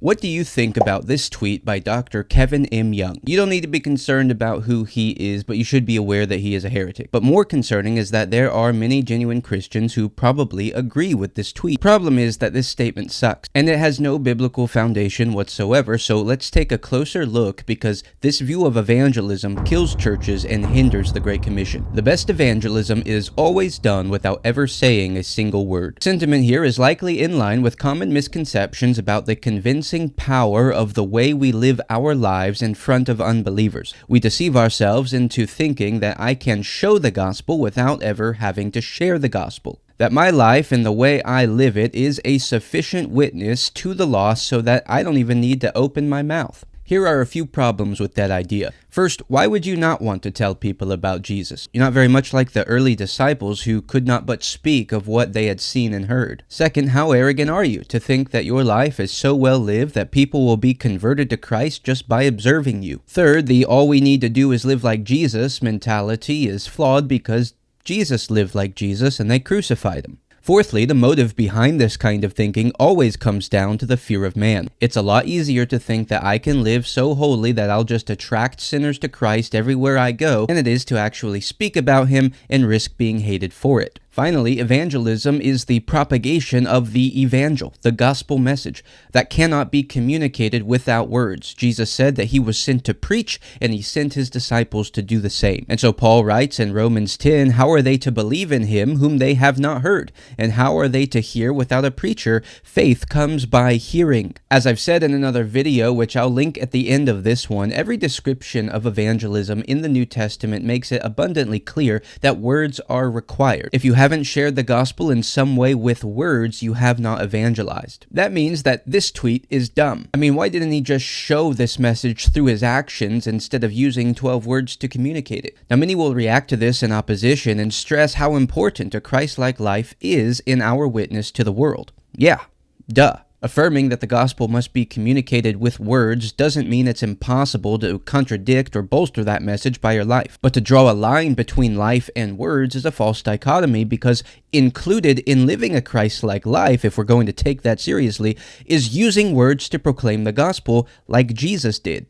What do you think about this tweet by Dr. Kevin M. Young? You don't need to be concerned about who he is, but you should be aware that he is a heretic. But more concerning is that there are many genuine Christians who probably agree with this tweet. The problem is that this statement sucks, and it has no biblical foundation whatsoever, so let's take a closer look because this view of evangelism kills churches and hinders the Great Commission. The best evangelism is always done without ever saying a single word. Sentiment here is likely in line with common misconceptions about the convincing power of the way we live our lives in front of unbelievers. We deceive ourselves into thinking that I can show the gospel without ever having to share the gospel. That my life and the way I live it is a sufficient witness to the lost so that I don't even need to open my mouth. Here are a few problems with that idea. First, why would you not want to tell people about Jesus? You're not very much like the early disciples who could not but speak of what they had seen and heard. Second, how arrogant are you to think that your life is so well lived that people will be converted to Christ just by observing you? Third, the all we need to do is live like Jesus mentality is flawed because Jesus lived like Jesus and they crucified him. Fourthly, the motive behind this kind of thinking always comes down to the fear of man. It's a lot easier to think that I can live so holy that I'll just attract sinners to Christ everywhere I go than it is to actually speak about him and risk being hated for it. Finally, evangelism is the propagation of the evangel, the gospel message, that cannot be communicated without words. Jesus said that he was sent to preach, and he sent his disciples to do the same. And so Paul writes in Romans 10, how are they to believe in him whom they have not heard? And how are they to hear without a preacher? Faith comes by hearing. As I've said in another video, which I'll link at the end of this one, every description of evangelism in the New Testament makes it abundantly clear that words are required. If you haven't shared the gospel in some way with words, you have not evangelized. That means that this tweet is dumb. I mean, why didn't he just show this message through his actions instead of using 12 words to communicate it? Now, many will react to this in opposition and stress how important a Christ-like life is in our witness to the world. Yeah, duh. Affirming that the gospel must be communicated with words doesn't mean it's impossible to contradict or bolster that message by your life. But to draw a line between life and words is a false dichotomy because included in living a Christ-like life, if we're going to take that seriously, is using words to proclaim the gospel like Jesus did.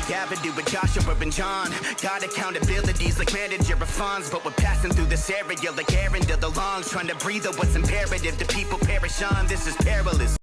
Avenue with Joshua and John. Got accountabilities like manager of funds, but we're passing through this area like air into the lungs, trying to breathe out what's imperative. The people perish on. This is perilous.